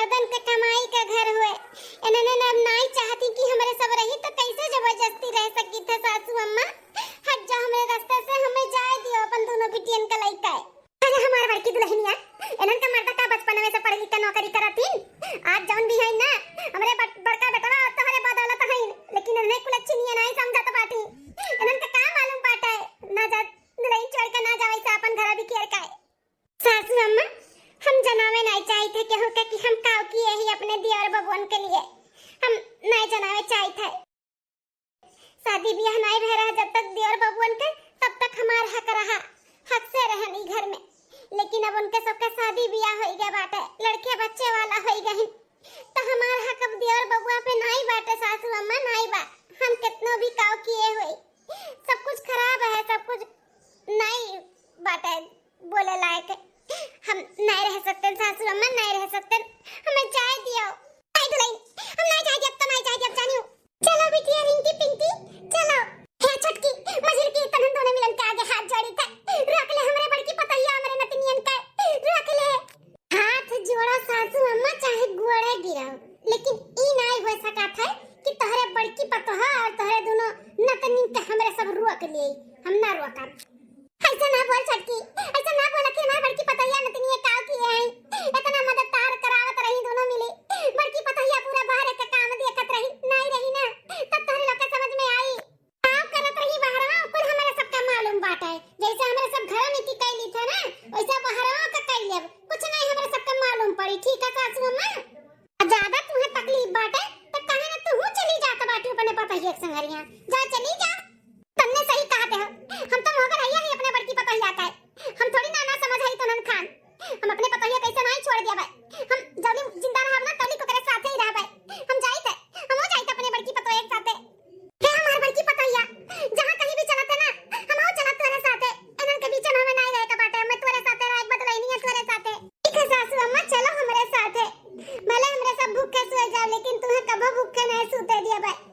मर्दन के कमाई का घर हुए। इन्होंने अब नहीं चाहती कि हमारे सब रही तो कैसे जबरदस्ती रह सकी थे सासू अम्मा। हट जा हमारे रास्ते से, हमें जाए दियो अपन दोनों बिटियन का लइका है। अरे हमार बड़की दुल्हनिया इन्हन का मर्दा का बचपन में से पढ़ लिख के नौकरी करतीन। आज जौन भी है ना हमरे बड़का बेटवा तोहरे बदौलत है, लेकिन इन्हें कुल अच्छी नहीं समझत बाटी। इन्हन का का मालूम बाटा है ना जा दुल्हन छोड़ के ना जावे से अपन घर भी केर का है। सासू अम्मा हम जनावे नहीं चाहते केहू के कि हम काव किए ही अपने दियर बबुअन के लिए। हम नहीं जनावे चाहते। शादी ब्याह नहीं भे रहा जब तक दियर बबुअन के, तब तक हमार हक रहा, हक से रहनी घर में। लेकिन अब उनके सबके शादी ब्याह हो गया बाटे, लड़के बच्चे वाला हो गए, तो हमार हक अब दियर बबुआ पे नहीं बाटे सासू अम्मा, नहीं बा। हम कितनो भी काव किए हुए सब कुछ खराब है, सब कुछ नहीं बाटे बोले लायक। हम नहीं रह सकते सासू अम्मा, नहीं रह सकते। हमें जाए दियो। नहीं दुल्हन हम नहीं जाए जब तो नहीं जाए जब जानियो। चलो बिटिया रिंकी पिंकी चलो। हे छटकी मजिल की तनन दोनों मिलन के आगे हाथ जोड़ी था। रख ले हमरे बड़की पतैया हमरे नतनियन का, रख ले। हाथ जोड़ा सासू अम्मा चाहे गोड़े गिराओ, लेकिन ई नहीं हो सका था कि तोहरे बड़की पतोहा और तोहरे दोनों नतनियन के हमरे सब रोक लिए। हम ना रोका। ऐसा ना बोल छटकी, ऐसा ना बोल कि हमारी बड़की पतैया नतनिया काव किए हैं। इतना मदद तार करावत रही दोनों मिली। बड़की पतैया पूरा बाहर के काम देखत रही, नहीं रही ना तब तोहरे लोग के समझ में आई। काम करत रही बाहरवा, कुल हमारे सबका मालूम बाटा है। जैसे हमारे सब घर में की कैली थे ना, वैसा बाहरवा का कैली। अब कुछ नहीं हमारे सबका मालूम पड़ी। ठीक है सासू अम्मा, ज्यादा तुम्हें तकलीफ बाटे तो कहे ना तू चली जात बाटी अपने पतैया के संगरिया। जा चली जा, तुमने सही कहते हो। हम तो मगर आया ही अपने बड़की पतैया का है। हम थोड़ी ना ना समझ आई तो नन खान। हम अपने पतैया कैसे नहीं छोड़ दिया भाई। हम जब जिंदा रहब ना तभी को करे साथे ही रहब। हम जाईते, हम हो जाईते अपने बड़की पतैया के साथे। हे हमार बड़की पतैया जहां कहीं भी चलते ना हम हो चलत तोरे साथे। इनन के बीच में हमें नहीं रहे का बाटे। मैं तोरे साथे रह बदलाई नहीं है तोरे साथे। ठीक है सासू अम्मा चलो हमरे साथे। भले हमरे सब भूखे सो जाओ, लेकिन तुम्हें कभी भूखे नहीं सूते दिया भाई।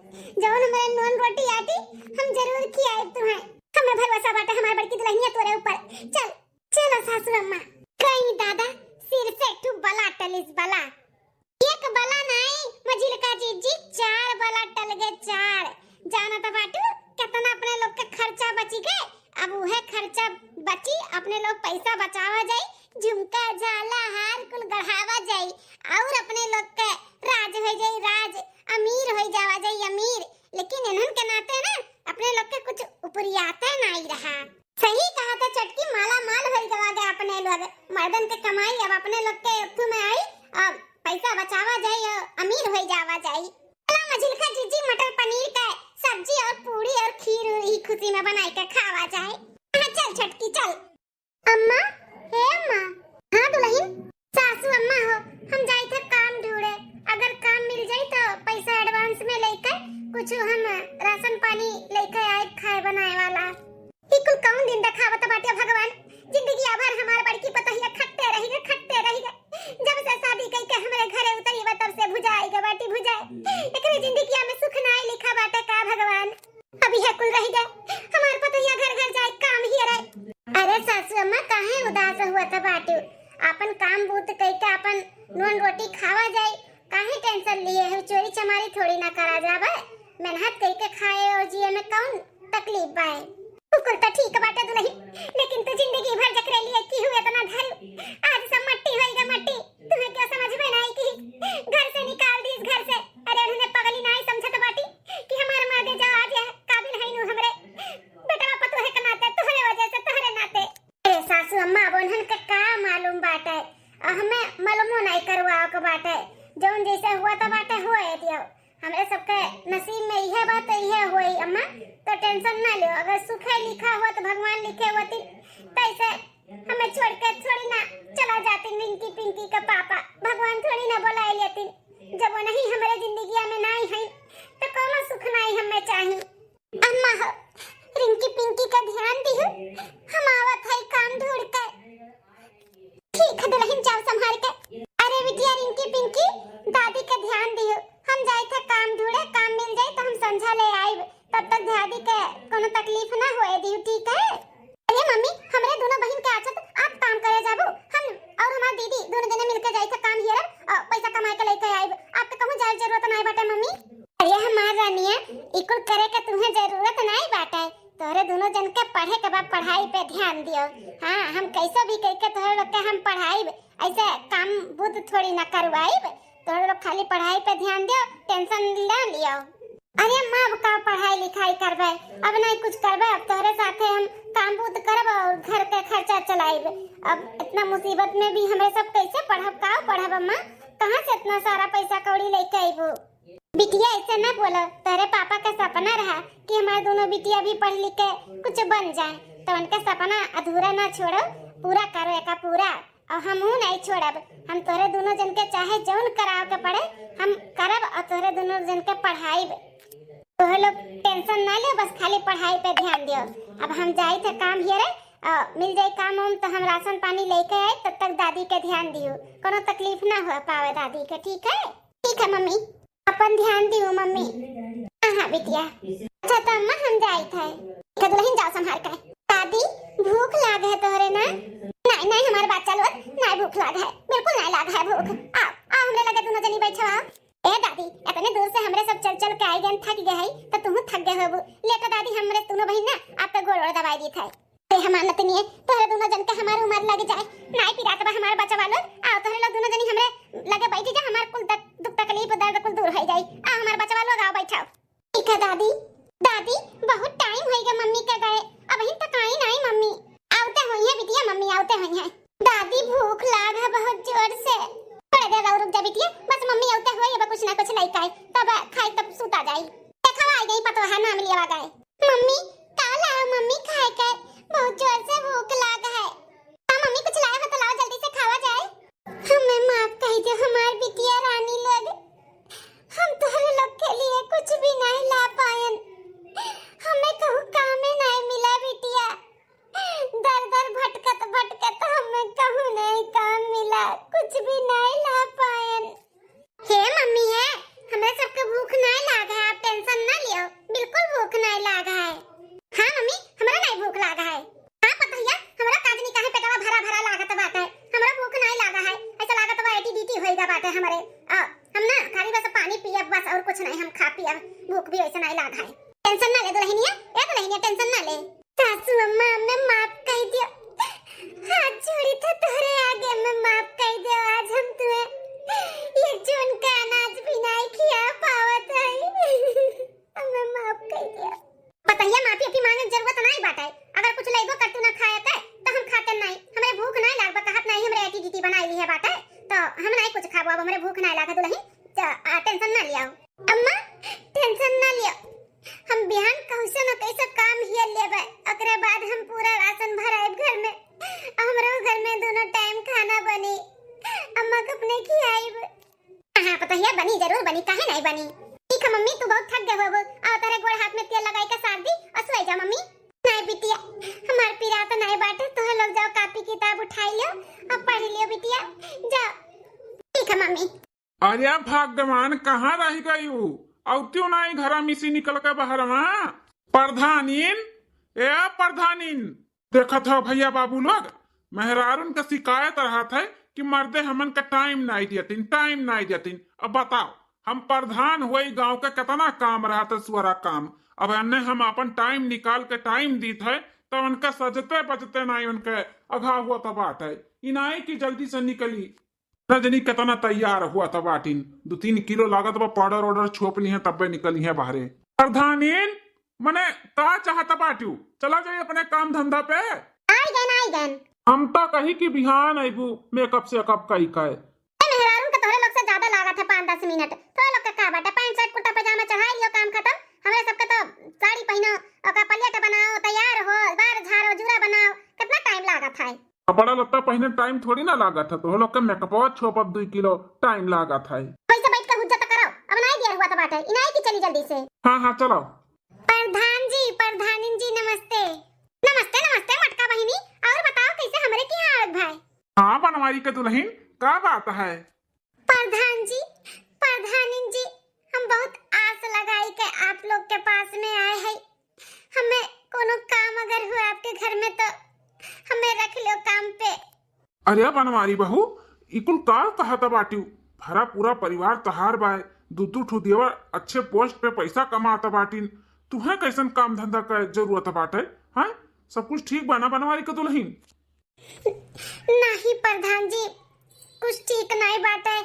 जौन हमारे नॉन रोटी आटी हम जरूर खियाए तुम्हें। हमें भरोसा बाटे हमारी बड़की दुल्हनिया तोरे ऊपर। चल चलो सासू अम्मा। कहीं दादा सिर से टू बला टलिस बला, एक बला नहीं मजिल का जीजी चार बला टल गए चार। जाना तो बाटू कितना अपने लोग के खर्चा बची गए। अब वह खर्चा बची अपने लोग पैसा बचावा जाए, झुमका झाला हार कुल गढ़ावा जाए और अपने लोग के राज हो जाए राज, अमीर हो जावा जाए अमीर। लेकिन इन्हन के नाते ना अपने लोग के कुछ उपरियाते नहीं रहा। सही कहा था चटकी, माला माल हो गवा गए अपने लोग। मर्दन के कमाई अब अपने लोग के उठू में आई, अब पैसा बचावा जाए अमीर हो जावा जाए। मजिल का जीजी मटर पनीर का सब्जी और पूरी और खीर ही खुशी में बनाई के खावा जाए। चल छटकी चल। अम्मा हे अम्मा। हाँ दुल्हन सासू अम्मा हो, हम जाए थे काम ढूंढे। अगर काम मिल जाए तो पैसा एडवांस में लेकर कुछ हम राशन पानी लेकर आए खाए बनाए वाला। कुल कौन दिन दिखावत बाटे भगवान। जिंदगी भर हमार बड़की पतैया खट्टे रही गए खट्टे रही गए। जब से शादी कई के हमरे घरे उतरी बा तब से भुजाई के बाटी भुजाए। एकरे जिंदगी में सुख नहीं लिखा बाटे का भगवान। अभी है कुल रही गए हमार पतैया घर घर जाए काम ही रहे। अरे सासू अम्मा काहे उदास हुआ था बाटू। अपन काम बूत कई के अपन नून रोटी खावा जाए, काहे टेंशन लिए है। चोरी चमारी थोड़ी ना करा जावे। मेहनत करके खाए और जिए में कौन तकलीफ बाए। कुल तो ठीक बाटे दुल्हन, लेकिन तू जिंदगी भर जकरे लिए की हुए इतना धर आज सब मट्टी होएगा मट्टी। तुम्हें क्या समझ में नहीं कि घर से निकाल दी इस घर से। अरे उन्हें पगली नहीं समझत बाटी कि हमारे मर्दे जो आज काबिल है नु हमरे बेटा पतो है कनाते तोहरे वजह से तोहरे नाते। ए सासू अम्मा अब उन्हन के का मालूम बाटे, हमें मालूम नहीं करवाओ के बाटे। जौन जैसे हुआ तो बाटे होए दियो। हमरे सबके नसीब में यह बात यह होई अम्मा, तो टेंशन ना लो। अगर सुख है लिखा हुआ तो भगवान लिखे होती तैसे हमें छोड़ के थोड़ी ना चला जाती रिंकी पिंकी का पापा। भगवान थोड़ी ना बुला लेती। जब वो नहीं हमारे जिंदगी में नहीं है तो कौन सुख नहीं हमें चाहिए। अम्मा हो रिंकी पिंकी का ध्यान दी। हम आवत है काम ढूंढ के। ठीक है दुल्हन जाओ संभाल के। अरे बिटिया रिंकी पिंकी दादी का ध्यान दियो। हम जाए थे काम ढूंढे, काम मिल जाए तो हम समझा ले आए। तब तक दादी के कोनो तकलीफ ना होए दी। ठीक है। अरे मम्मी हमरे दोनों बहन के आछत आप काम करे जाबो। हम और हमार दीदी दोनों जने मिलके जाए थे काम हियर पैसा कमाए जरूरत नहीं बाटे मम्मी। अरे हमार रानिया इकुल करे के तुम्हें जरूरत नहीं बाटे। तोहरे दोनों जन के पढ़े के बाद पढ़ाई पे ध्यान दियो। हाँ हम कैसे भी करके तोहरे लोग के हम पढ़ाई ऐसे काम बुद्ध थोड़ी ना करवाई। तोहरे लोग खाली पढ़ाई पे ध्यान दियो, टेंशन ना लियो। अरे माँ अब का पढ़ाई लिखाई करबे, अब नहीं कुछ करबे। अब तोहरे साथे हम काम बुद्ध करब और घर के खर्चा चलाइब। अब इतना मुसीबत में भी हमें सब कैसे पढ़ब, का पढ़ब अम्मा? कहाँ से इतना सारा पैसा कौड़ी लेके आइबू? बिटिया ऐसे ना बोलो, तेरे पापा का सपना रहा कि हमारे दोनों बिटिया भी पढ़ लिख के कुछ बन जाए, तो उनका सपना अधूरा ना छोड़ो, पूरा करो एका पूरा। और हम नहीं छोड़ब, हम तोरे दोनों जन के चाहे जौन कराव के पड़े हम करब और तोरे दोनों जन के पढ़ाई। तोहे लोग टेंशन ना ले, बस खाली पढ़ाई पे ध्यान दियो। अब हम जाई थे काम हियरे, मिल जाए काम हम तो हम राशन पानी लेके आए, तब तक दादी के ध्यान दियो, कोनो तकलीफ ना हो पावे दादी के। ठीक है? ठीक है मम्मी, अपन ध्यान दियो मम्मी। हाँ बिटिया। अच्छा तो अम्मा हम जाई थे, दुल्हन जाओ संभाल के। दादी भूख लाग है तोहरे ना? नहीं नहीं हमारे बच्चा लोग नहीं भूख लाग है, बिल्कुल नहीं लाग है भूख। आओ आओ हमरे लगे दोनों जनी बैठो। आओ। ए दादी इतने दूर से हमरे सब चल चल के आई गए, थक गए है तो तुम थक गए हो। ले तो दादी हमरे दोनों बहन ना आप पे गोड़ दवाई दी थे। ए हमार नतनी है, तोहरे दोनों जन के हमारे उम्र लग जाए, नहीं पिरात बा हमारे बच्चा वालों। आओ तोहरे लोग दोनों जनी हमरे लगे बैठी जा, हमार कुल दुख तकलीफ दर्द कुल दूर हो जाई। आ हमारे बच्चा वालों आओ बैठो। ठीक है दादी। दादी बहुत टाइम हो गया मम्मी के गए, अब इन तक आई नहीं मम्मी। आवते हुई है बिटिया, मम्मी आवते हुई है। दादी भूख लाग है बहुत जोर से। थोड़ी देर और रुक जा बिटिया, बस मम्मी आवते हुई अब कुछ ना कुछ लाई खाए, तब खाई तब सुता जाई। देखो आई गई पतो है नाम लिया गए। मम्मी का लाओ मम्मी खाए के, बहुत जोर से भूख लाग है। हां मम्मी कुछ लाया हो तो लाओ जल्दी से खावा जाए। हमें माफ कह दो हमार बिटिया रानी लोग, हम तोहरे लोग के लिए कुछ भी नहीं ला पाए। हमें कहूं काम में नहीं मिला बिटिया, दर दर भटकत भटकत हमें कहूं नहीं काम मिला, कुछ भी नहीं ला पाए। हे मम्मी है, हमें सबके भूख नहीं लागा है, आप टेंशन ना लियो, बिल्कुल भूख नहीं लागा है। हाँ मम्मी हमरा नहीं भूख लागा है। हाँ पतैया हमरा काजनी काहे पेटवा भरा भरा लागत बाटे, हमरा भूख नहीं लागा है, ऐसा लागत बा एटीडीटी होइगा बाटे हमरे। हम ना खाली बस पानी पियब बस और कुछ नहीं, हम खा पियब, भूख भी ऐसा नहीं लागा है। टेंशन ना ले दुल्हनिया, ए दुल्हनिया टेंशन ना ले। सासू अम्मा हमें माफ कर दियो, हाथ जोड़ी था तोहरे आगे में माफ कर दियो। आज हम तुम्हें ये जोन का अनाज भी नहीं खिया पावत है, हमें माफ कर दियो। पतैया माफी अपनी मांगने की जरूरत नहीं बाटे, अगर कुछ लेबो कर तू ना खाए तो हम खाते नहीं, हमें भूख नहीं लागबा, कहत नहीं हमरे एटीडीटी बनाई ली है बाटे, तो हम नहीं कुछ खाबो, अब हमरे भूख नहीं लागा दुल्हन, टेंशन ना लियो। अम्मा टेंशन ना लियो, हम बिहान कैसे न कैसे काम हिया लेबे, ओकरे बाद हम पूरा राशन भराइब घर में, हमरो घर में दोनों टाइम खाना बनी, अम्मा को अपने खियाइब। हां पतैया बनी जरूर बनी, काहे नहीं बनी। ठीक है मम्मी तू बहुत थक गए हो, आओ तेरे गोड़ हाथ में तेल लगाई के साथ दी और सोई जा मम्मी। नहीं बिटिया हमार पीरा तो नहीं बाटे, तुम लोग जाओ कापी किताब उठाई लो और पढ़ लियो बिटिया, जाओ। ठीक है मम्मी। अरे भगवान कहाँ रह गई हूँ, और क्यों नहीं घरा में से निकल के बाहर? प्रधानीन ए प्रधानीन, देखा था भैया बाबू लोग मेहरारून का शिकायत रहा था कि मर्दे हमन का टाइम नहीं देतीन। अब बताओ हम प्रधान हुई गांव का कितना काम रहा था, सुअरा काम। अब अन्य हम अपन टाइम निकाल के टाइम दी थे तो उनका सजते बजते नहीं उनके अघा हुआ था बात है, इनाई की जल्दी से निकली रजनी कितना तैयार हुआ था बाटिन, 2-3 किलो लागत बा पाउडर ऑर्डर छोप ली है तब निकली है बाहरे। प्रधानीन मने ता चाहता बाटू चला जाइए अपने काम धंधा पे। आई गन हम तो कही कि बिहान आईबू मेकअप से कब कही कहे मेहरारून का तोहरे लोग से ज्यादा लागत है 5-10 मिनट, तोहरे लोग का बाटे पैंट शर्ट कुर्ता पजामा चढ़ाई लियो, काम खत्म। हमारे सबके तो साड़ी पहनो और पलिया बनाओ, तैयार हो, बाल झाड़ो, जूड़ा बनाओ, कितना टाइम लागत है। कपड़ा लत्ता पहने टाइम थोड़ी ना लागत है, तो लोग के मेकअप छोप 2 किलो टाइम लागत है। वैसे बैठ के हुज्जत करो, अब नहीं दिया हुआ तो बाटे, इनाई की चली जल्दी से। हाँ चलो। प्रधानीन जी नमस्ते। नमस्ते मटका बहिनी, और बताओ कैसे हमरे की हालत भाई? हाँ बनवारी के दुल्हन क्या बात है? प्रधानीन जी हम बहुत आस लगाई के आप लोग के पास में आए हैं, हमें कोनो काम अगर हुआ आपके घर में तो हमें रख लो काम पे। अरे बनवारी बहू इकुल का कहा था बाटू, भरा पूरा परिवार तहार बाय, दू ठू देवर अच्छे पोस्ट पे पैसा कमाता बाटिन, तुम्हें कैसन काम धंधा का जरूरत बाटे? हाँ, सब कुछ ठीक बना बनवारी का दुल्हन? नहीं प्रधान जी, कुछ ठीक नहीं बाटे।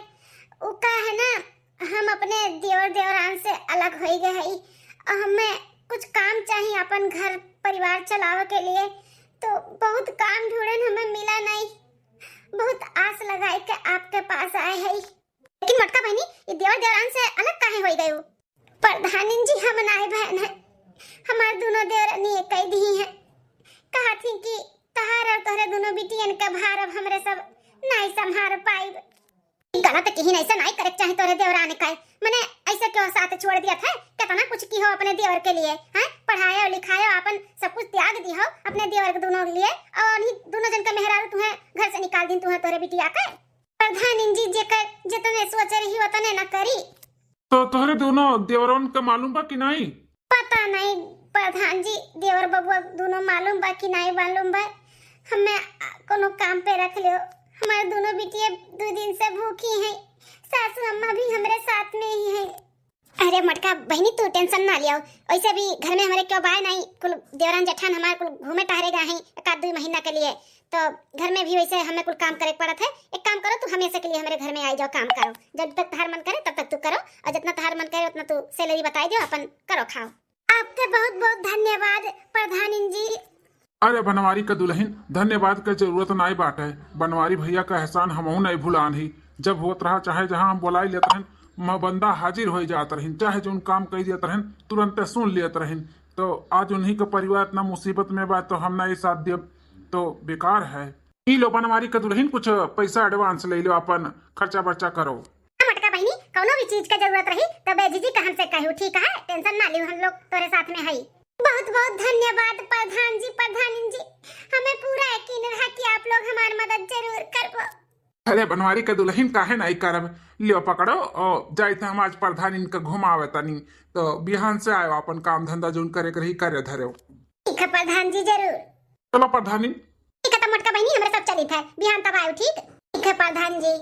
उ का है ना, हम अपने देवर देवरान से अलग हो गए हई। हमें कुछ काम चाहिए अपन घर परिवार चलावे के लिए, तो बहुत काम ढूंढन हमें मिला नहीं। बहुत आस लगाई के आपके पास आए हई। लेकिन मटका बहनी, ये देवर देवरान से अलग काहे हो गए? प्रधान जी, हम नाई बहन है, हमारे दोनों देवरानी एक ही दी है। कहा थी कि तहार और तोहरे दोनों बिटियन का भार अब हमरे सब नहीं संभाल पाई। गलत कहीं ऐसा नहीं करे चाहे तोरे देवराने का, मैंने ऐसा क्यों साथ छोड़ दिया था? कितना कुछ की हो अपने देवर के लिए, हैं? पढ़ाया और लिखाया, अपन सब कुछ त्याग दी हो अपने देवर के दोनों के लिए, और ही दोनों जन का मेहरारू तुम्हें घर से निकाल दी, तुम्हें तोरे बिटिया का। प्रधान जी जेकर जितने सोच रही उतने न करी। तो तोहरे दोनों देवरों का मालूम बा कि नहीं? पता नहीं प्रधान जी, देवर बबुआ दोनों मालूम बा कि नहीं मालूम बा। हमें कोनो काम पे रख लियो। हमारे दोनों बिटिया 2 दिन से भूखी हैं। सासू अम्मा भी हमारे साथ में ही है। अरे मटका बहनी, तू टेंशन ना लियो। वैसे भी घर में हमारे क्यों बाय नहीं, कुल देवरान जेठान हमारे कुल घूमे टहरे गए हैं 1-2 महीना के लिए, तो घर में भी वैसे हमें कुल काम करे पड़त है। एक काम करो, तू हमेशा के लिए हमारे घर में आई जाओ, काम करो। जब तक तहार मन करे तब तक तू करो, और जितना तहार मन करे उतना तू सैलरी बताई दो, अपन करो खाओ। आपके बहुत बहुत धन्यवाद प्रधान जी। अरे बनवारी का दुल्हन, धन्यवाद का जरूरत नहीं बाटे। बनवारी भैया का एहसान हमहू नहीं भुलान ही। जब होत रहा चाहे जहाँ हम बुलाई लेते रहन, बंदा हाजिर हो जात रहन, चाहे जो काम कह देत रहन तुरंत सुन लेत रहन। तो आज उन्हीं का परिवार इतना मुसीबत में बा, तो हम नहीं साथ देब तो बेकार है। ई लो बनवारी का दुल्हन, कुछ पैसा एडवांस ले लो, अपन खर्चा बर्चा करो। मटका बहनी, कोनो भी चीज का जरूरत रही तो बेझिझक का हमसे कहू, ठीक है? टेंशन ना लियो, हम लोग तेरे साथ में है। बहुत बहुत धन्यवाद प्रधान जी। हमें पूरा यकीन रहा कि आप लोग हमारी मदद जरूर करबो। अरे बनवारी का दुल्हन काहे नहीं करब, लियो पकड़ो और जाए थे हम आज प्रधान इनका घुमावे तनी, तो बिहान से आयो अपन काम धंधा जो करे रही करे धरो। ठीक है प्रधान जी, जरूर। चलो प्रधानी। ठीक है तो मटका बहनी, हमारे सब चली था बिहान तब आयो, ठीक है प्रधान जी।